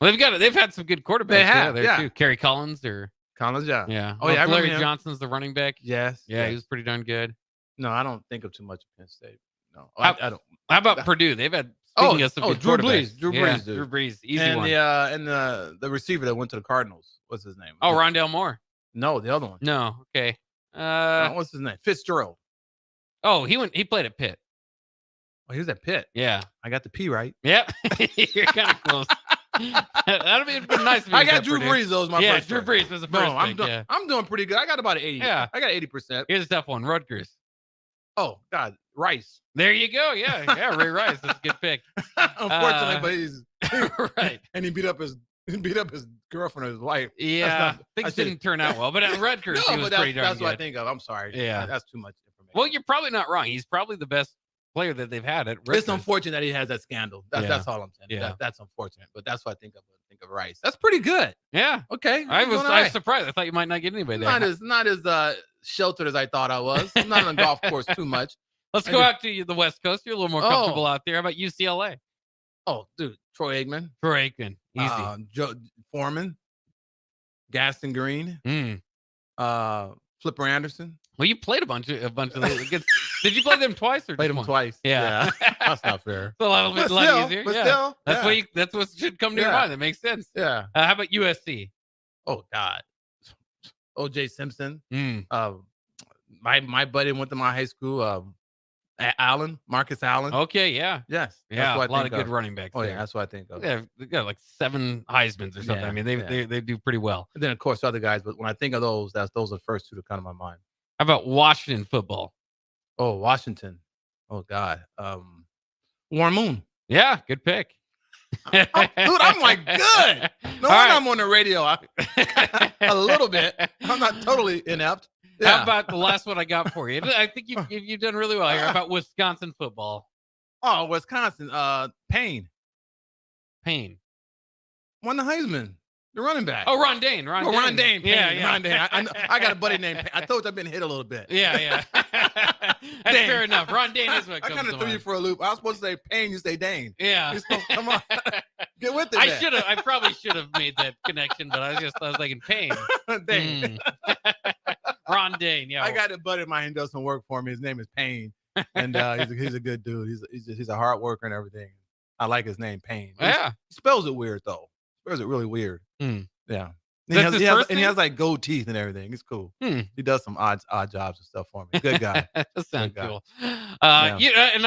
Well, they've had some good quarterbacks. They have, there yeah. too. Kerry Collins or Collins, yeah. yeah. Oh, yeah, I remember Larry him. Johnson's the running back. Yes. Yeah, yes. he was pretty darn good. No, I don't think of too much of Penn State. No, How- I don't. How about Purdue? They've had speaking of some good Drew quarterbacks. Brees. Drew Yeah, Brees, dude. Drew Brees. Easy and one. the receiver that went to the Cardinals. What's his name? Oh, Rondale Moore. No, the other one. No, okay. What's his name? Fitzgerald. Oh, he played at Pitt. Oh, he was at Pitt. Yeah. I got the P right. Yep. You're kind of close. That'd be nice. If he I was got at Drew Purdue. Brees. That was my Yeah, first. Drew choice. Brees was the No, first. I'm pick, doing. yeah. I'm doing pretty good. I got about 80. Yeah. I got 80%. Here's a tough one. Rutgers. Oh God, Rice. There you go. Yeah, Ray Rice. That's a good pick. Unfortunately, but he's right. and he beat up his girlfriend or his wife. Yeah, I things should- didn't turn out well, but at Rutgers, No, he was but pretty darn that's good. what I think of. I'm sorry. Yeah. That's too much information. Well, you're probably not wrong. He's probably the best player that they've had at Rutgers. It's unfortunate that he has that scandal. Yeah. That's all I'm saying. Yeah. That's unfortunate, but that's what I think of. Think of Rice. That's pretty good. Yeah. Okay. I was Doing all right. surprised. I thought you might not get anybody there. Not as sheltered as I thought I was. I'm not on the golf course too much. Let's go out to the West Coast. You're a little more comfortable out there. How about UCLA? Oh, dude, Troy Aikman. Troy Aikman. Easy. Joe Foreman. Gaston Green. Flipper Anderson. Well, you played a bunch of those. Did you play them twice or Played just them one? twice. Yeah. That's not fair. It's a lot easier. But yeah. still, That's what should come to your mind. That makes sense. Yeah. How about USC? Oh God. O.J. Simpson. Mm. My buddy went to my high school. Marcus Allen. Okay, yeah. Yes. Yeah, That's a lot of good running backs. Oh there. yeah, that's what I think of. Yeah, they got like 7 Heismans or something. Yeah, I mean, they do pretty well. And then of course other guys, but when I think of those are the first two that come to my mind. How about Washington football? Oh, Washington. Oh God. Warren Moon. Yeah, good pick. Dude, I'm like good. No wonder I'm on the radio. A little bit. I'm not totally inept. Yeah. How about the last one I got for you? I think you've done really well here. How about Wisconsin football? Oh, Wisconsin. Payne. Won the Heisman. The running back. Oh, Ron Dane. Ron Dane. Yeah. Ron Dane. I got a buddy named Payne. I told you I've been hit a little bit. Yeah. That's fair enough. Ron Dane is what comes I kind to of threw you mind. for a loop. I was supposed to say Payne, you say Dane. Yeah. You're supposed to- come on. Get with it. I probably should have made that connection, but I was like in pain. Dane. Ron Dane, yeah. I got a buddy of mine who does some work for me. His name is Payne. And he's a good dude. He's a hard worker and everything. I like his name, Payne. Yeah. He spells it weird though. Spells it really weird. Mm. Yeah. That's his first And he name? has like gold teeth and everything. He's cool. Hmm. He does some odd jobs and stuff for me. Good guy. That sounds Good guy. cool. Yeah. And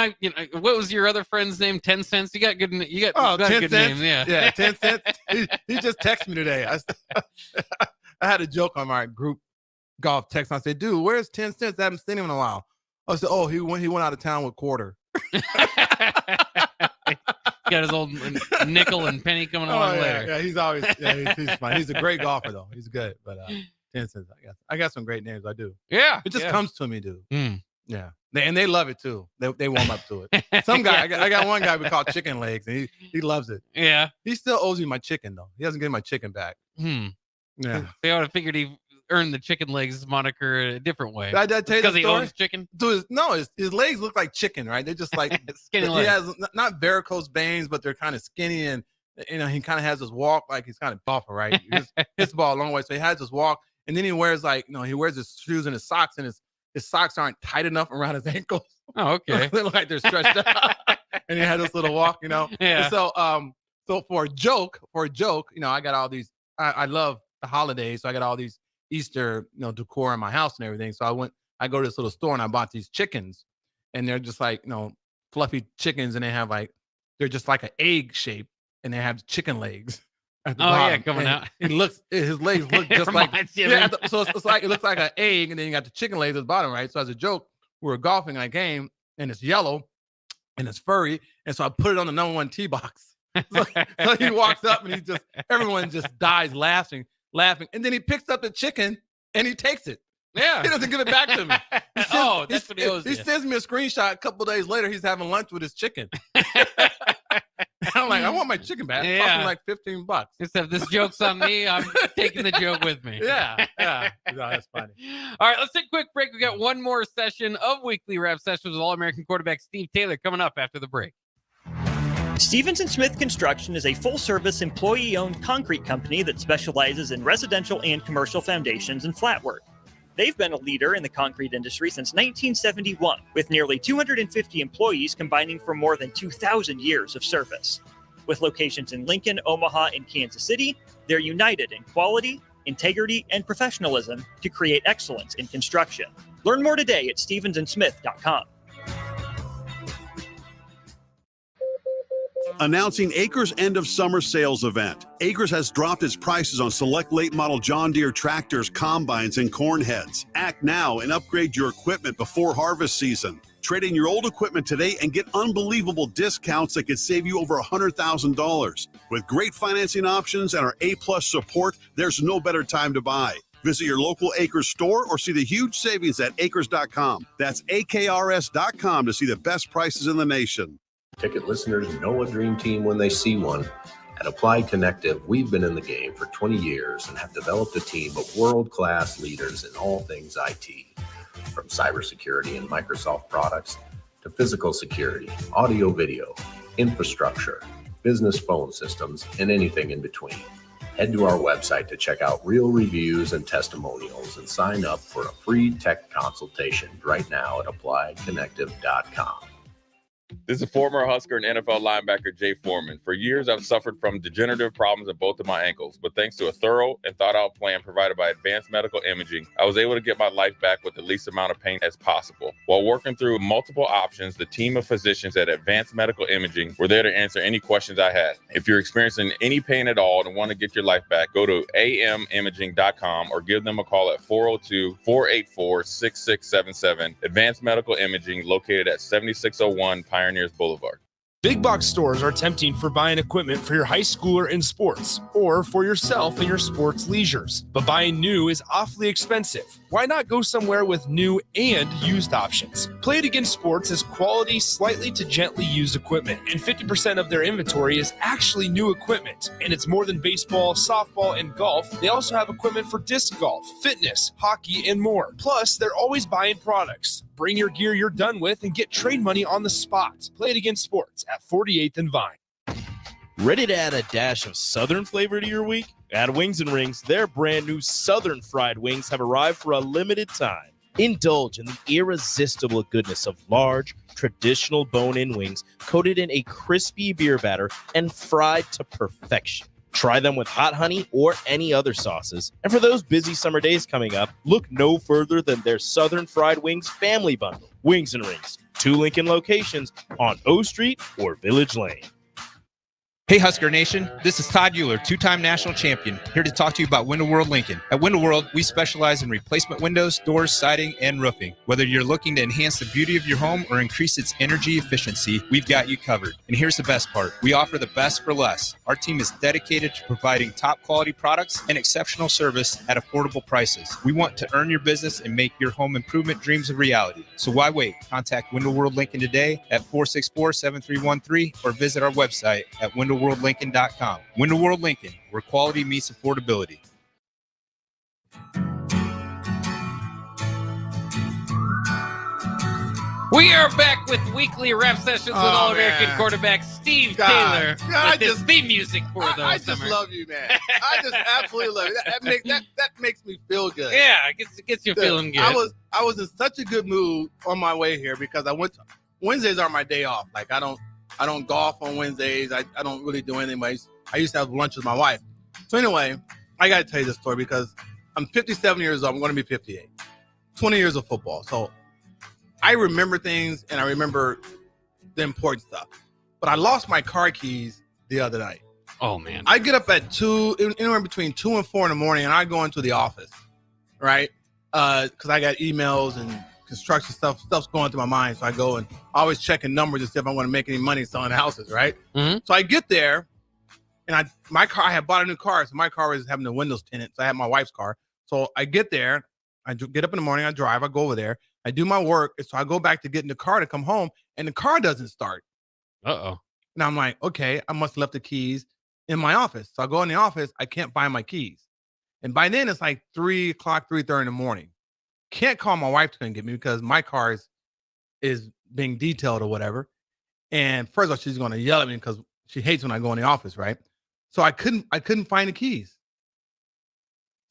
what was your other friend's name? 10 cents. You got good. You got, Oh, you got 10 good cents. names. Yeah. Yeah, 10 cents. He just texted me today. I had a joke on my group golf text. I said, dude, where's 10 cents? I haven't seen him in a while. I said, oh, he went out of town with quarter. Got his old nickel and penny coming along later. Yeah, he's always he's fine. He's a great golfer though. He's good. But 10 cents, I got some great names. I do. Yeah. It just comes to me, dude. Mm. Yeah. They love it too. They warm up to it. Some guy, I got one guy we call Chicken Legs, and he loves it. Yeah. He still owes me my chicken though. He hasn't given my chicken back. Hmm. Yeah. They would have figured he earned the chicken legs moniker a different way. Did I tell you the Because he story? owns chicken. Dude, his legs look like chicken, right? They're just like Skinny he legs. has not varicose veins, but they're kind of skinny, and he kind of has this walk like he's kind of golfer, right? He hits the ball a long way, so he has this walk, and then he wears he wears his shoes and his socks, and his socks aren't tight enough around his ankles. Oh, okay. They look like they're stretched out, and he had this little walk, Yeah. And so for a joke, I got all these. I love the holidays, so I got all these Easter, decor in my house and everything. So I go to this little store and I bought these chickens, and they're just like, fluffy chickens, and they're just like an egg shape, and they have chicken legs. At the bottom. coming And out. His legs look just like, Reminds you of him. so it's like, it looks like an egg, and then you got the chicken legs at the bottom, right? So as a joke, we were golfing, and I came, and it's yellow, and it's furry, and so I put it on the number 1 tee box. So he walks up, and everyone just dies laughing. And then he picks up the chicken and he takes it. Yeah. He doesn't give it back to me. That's what he owes He you. sends me a screenshot a couple days later. He's having lunch with his chicken. I'm like, I want my chicken back. It cost me like $15. Except this joke's on me. I'm taking the joke with me. Yeah. No, that's funny. All right, let's take a quick break. We got one more session of Weekly Wrap Sessions with All-American quarterback Steve Taylor coming up after the break. Stevens & Smith Construction is a full-service, employee-owned concrete company that specializes in residential and commercial foundations and flat work. They've been a leader in the concrete industry since 1971, with nearly 250 employees combining for more than 2,000 years of service. With locations in Lincoln, Omaha, and Kansas City, they're united in quality, integrity, and professionalism to create excellence in construction. Learn more today at stevensandsmith.com. Announcing Acres' end of summer sales event. Acres has dropped its prices on select late model John Deere tractors, combines, and corn heads. Act now and upgrade your equipment before harvest season. Trade in your old equipment today and get unbelievable discounts that could save you over $100,000. With great financing options and our A-plus support, there's no better time to buy. Visit your local Acres store or see the huge savings at acres.com. That's AKRS.com to see the best prices in the nation. Ticket listeners know a dream team when they see one. At Applied Connective, we've been in the game for 20 years and have developed a team of world-class leaders in all things IT. From cybersecurity and Microsoft products to physical security, audio video, infrastructure, business phone systems, and anything in between. Head to our website to check out real reviews and testimonials and sign up for a free tech consultation right now at appliedconnective.com. This is former Husker and NFL linebacker Jay Foreman. For years, I've suffered from degenerative problems in both of my ankles, but thanks to a thorough and thought-out plan provided by Advanced Medical Imaging, I was able to get my life back with the least amount of pain as possible. While working through multiple options, the team of physicians at Advanced Medical Imaging were there to answer any questions I had. If you're experiencing any pain at all and want to get your life back, go to amimaging.com or give them a call at 402-484-6677. Advanced Medical Imaging, located at 7601 Pioneers Boulevard. Big box stores are tempting for buying equipment for your high schooler in sports or for yourself in your sports leisures. But buying new is awfully expensive. Why not go somewhere with new and used options? Play It Again Sports has quality, slightly to gently used equipment, and 50% of their inventory is actually new equipment. And it's more than baseball, softball, and golf. They also have equipment for disc golf, fitness, hockey, and more. Plus, they're always buying products. Bring your gear you're done with and get trade money on the spot. Play It Again Sports at 48th and Vine. Ready to add a dash of Southern flavor to your week? At Wings and Rings, their brand new Southern fried wings have arrived for a limited time. Indulge in the irresistible goodness of large, traditional bone-in wings coated in a crispy beer batter and fried to perfection. Try them with hot honey or any other sauces. And for those busy summer days coming up, look no further than their Southern Fried Wings Family Bundle. Wings and Rings, 2 Lincoln locations on O Street or Village Lane. Hey Husker Nation, this is Todd Euler, 2-time national champion, here to talk to you about Window World Lincoln. At Window World, we specialize in replacement windows, doors, siding, and roofing. Whether you're looking to enhance the beauty of your home or increase its energy efficiency, we've got you covered. And here's the best part. We offer the best for less. Our team is dedicated to providing top quality products and exceptional service at affordable prices. We want to earn your business and make your home improvement dreams a reality. So why wait? Contact Window World Lincoln today at 464-7313 or visit our website at WindowWorldLincoln.com. Window World Lincoln, where quality meets affordability. We are back with weekly rap sessions with All-American quarterback Steve Taylor. With his theme music for the I just summer. love you, man. I just absolutely love you. That makes me feel good. Yeah, it gets you feeling good. I was in such a good mood on my way here because Wednesdays are my day off. Like I don't golf on Wednesdays. I don't really do anything. But I used to have lunch with my wife. So anyway, I got to tell you this story because I'm 57 years old. I'm going to be 58. 20 years of football. So I remember things and I remember the important stuff. But I lost my car keys the other night. Oh, man. I get up at anywhere between 2 and 4 in the morning, and I go into the office, right? Because I got emails and construction stuff's going through my mind. So I go and always checking numbers to see if I want to make any money selling houses, right? Mm-hmm. So I get there, and I had bought a new car, so my car was having the windows tinted. So I had my wife's car. So I get there, I get up in the morning, I drive, I go over there, I do my work. So I go back to get in the car to come home, and the car doesn't start. Uh-oh. And I'm like, okay, I must have left the keys in my office. So I go in the office, I can't find my keys. And by then it's like 3 o'clock, 3:30 in the morning. Can't call my wife to come get me because my car is being detailed or whatever. And first of all, she's going to yell at me because she hates when I go in the office, right? So I couldn't find the keys.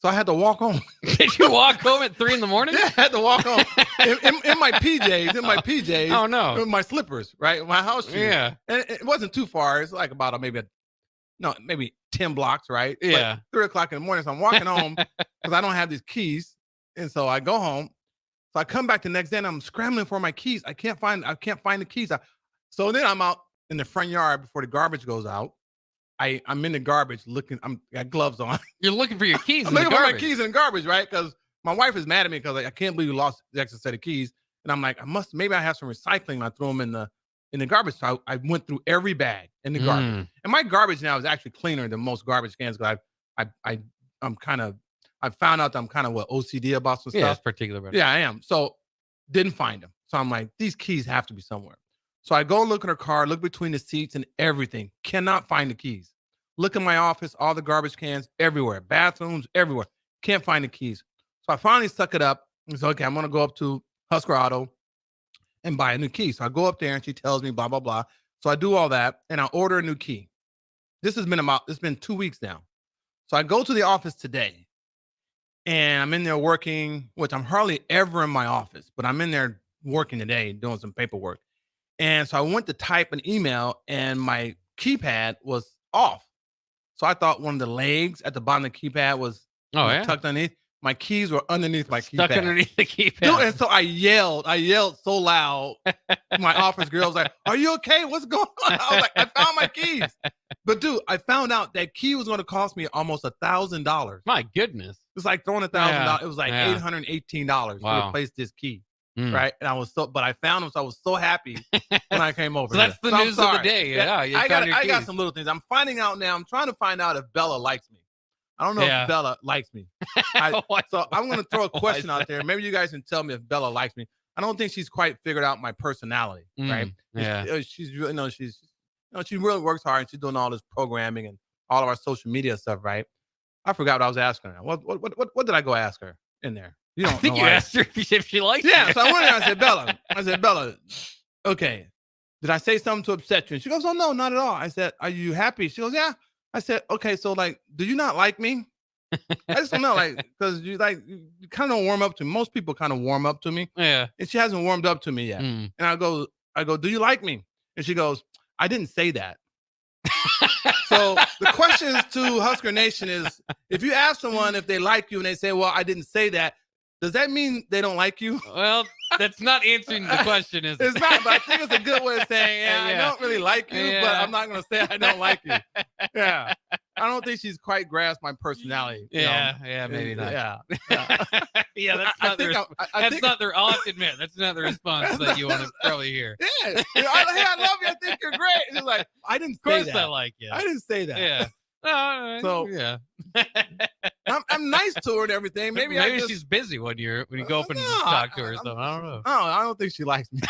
So I had to walk home. Did you walk home at 3 in the morning? Yeah, I had to walk home in my PJs. Oh, no. In my slippers, right? My house shoes. Yeah. And it wasn't too far. It's like about maybe 10 blocks, right? Yeah. But 3 o'clock in the morning. So I'm walking home because I don't have these keys. And so I go home. So I come back the next day and I'm scrambling for my keys. I can't find the keys. So then I'm out in the front yard before the garbage goes out. I'm in the garbage looking. I got gloves on. You're looking for your keys. I'm looking for my keys in the garbage, right? Because my wife is mad at me because I can't believe you lost the extra set of keys. And I'm like, maybe I have some recycling. I threw them in the garbage. So I went through every bag in the garbage. And my garbage now is actually cleaner than most garbage cans because I found out that I'm kind of OCD about some stuff. Yeah, it's particular about it. Yeah, I am. So didn't find them. So I'm like, these keys have to be somewhere. So I go look in her car, look between the seats and everything. Cannot find the keys. Look in my office, all the garbage cans everywhere, bathrooms everywhere. Can't find the keys. So I finally suck it up and said, okay, I'm going to go up to Husker Auto and buy a new key. So I go up there and she tells me blah, blah, blah. So I do all that and I order a new key. It's been 2 weeks now. So I go to the office today and I'm in there working, which I'm hardly ever in my office, but I'm in there working today, doing some paperwork. And so I went to type an email and my keypad was off. So I thought one of the legs at the bottom of the keypad was tucked underneath. My keys were underneath my keypad. Stuck underneath the keypad. Dude, and so I yelled so loud. My office girl was like, "Are you okay? What's going on?" I was like, "I found my keys." But dude, I found out that key was going to cost me almost $1,000. My goodness. It's like throwing $1,000. It was like $818 to replace this key. Right. And but I found them. So I was so happy when I came over. So that's the news of the day. Yeah. I got some little things. I'm finding out now. I'm trying to find out if Bella likes me. I don't know if Bella likes me. So I'm going to throw a question out there. Maybe you guys can tell me if Bella likes me. I don't think she's quite figured out my personality. Right. Yeah. She's really, she really works hard and she's doing all this programming and all of our social media stuff. Right. I forgot what I was asking her. What did I go ask her in there? You don't I think know you asked her if she likes you. Yeah, so I went there. I said, Bella, okay, did I say something to upset you? And she goes, oh, no, not at all. I said, are you happy? She goes, yeah. I said, okay, so like, do you not like me? I just don't know, like, because you kind of don't warm up to me. Most people kind of warm up to me. Yeah. And she hasn't warmed up to me yet. And I go, do you like me? And she goes, I didn't say that. So the questions to Husker Nation is, if you ask someone if they like you and they say, well, I didn't say that, does that mean they don't like you? Well, that's not answering the question, is it? It's not, but I think it's a good way of saying, I don't really like you, but I'm not going to say I don't like you. Yeah. I don't think she's quite grasped my personality. Maybe not. Yeah. That's not their, I'll have to admit, that's not the response that you want to probably hear. Yeah. Hey, I love you. I think you're great. And it's like, I didn't say that. Of course I like you. I didn't say that. Yeah. So yeah. I'm nice to her and everything. Maybe she's busy when you go up and talk to her or something. I don't know. No, I don't think she likes me.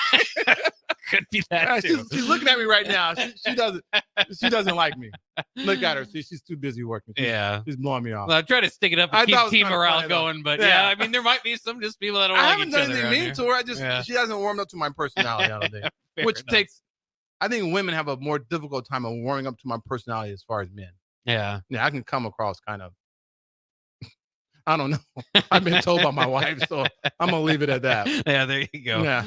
Could be that too. She's looking at me right now. She doesn't like me. Look at her. She's too busy working. She's blowing me off. Well, I try to stick it up and keep team morale going, but I mean, there might be some just people that don't like each other. I haven't done anything mean to her. She hasn't warmed up to my personality. I don't think. Which takes. I think women have a more difficult time of warming up to my personality as far as men. Yeah. I can come across kind of, I don't know. I've been told by my wife, so I'm gonna leave it at that. Yeah, there you go. Yeah.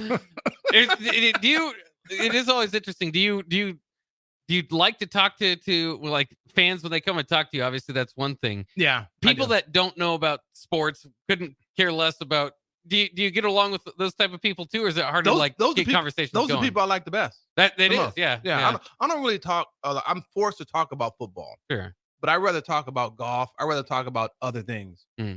It is always interesting. Do you like to talk to like fans when they come and talk to you? Obviously, that's one thing. Yeah. People that don't know about sports couldn't care less about. Do you get along with those type of people too, or is it hard to get conversations going? Those are people I like the best. That is, yeah. I don't really talk. I'm forced to talk about football. Sure. But I'd rather talk about golf. I'd rather talk about other things. I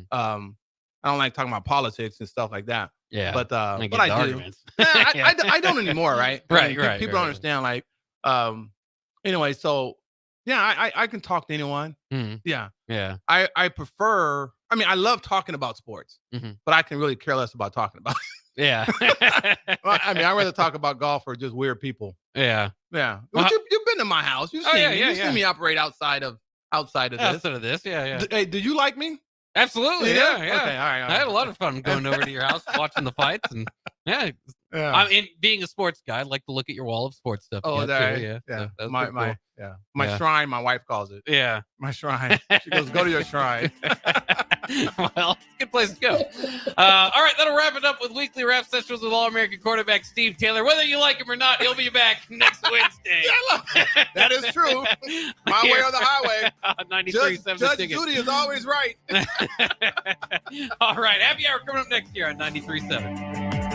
don't like talking about politics and stuff like that. Yeah. But I do. I don't anymore, right? Right. People don't understand. Like, anyway, so yeah, I can talk to anyone. Yeah. Yeah. I prefer. I mean, I love talking about sports, but I can really care less about talking about it. Yeah. I mean, I'd rather talk about golf or just weird people. Yeah. Yeah. Well, you've been to my house. You've seen me. You've seen me operate outside of this. Outside of this. Yeah. Hey, do you like me? Absolutely. Yeah. Okay. All right. I had a lot of fun going over to your house, watching the fights, and I mean, being a sports guy, I'd like to look at your wall of sports stuff. Oh, yeah. So my shrine. My wife calls it. Yeah. My shrine. She goes, go to your shrine. Well, it's a good place to go. All right, that'll wrap it up with Weekly Rap Sessions with All-American quarterback Steve Taylor. Whether you like him or not, he'll be back next Wednesday. That is true. My way or the highway. 93.7 Judge Ticket. Judy is always right. All right, happy hour coming up next year on 93.7.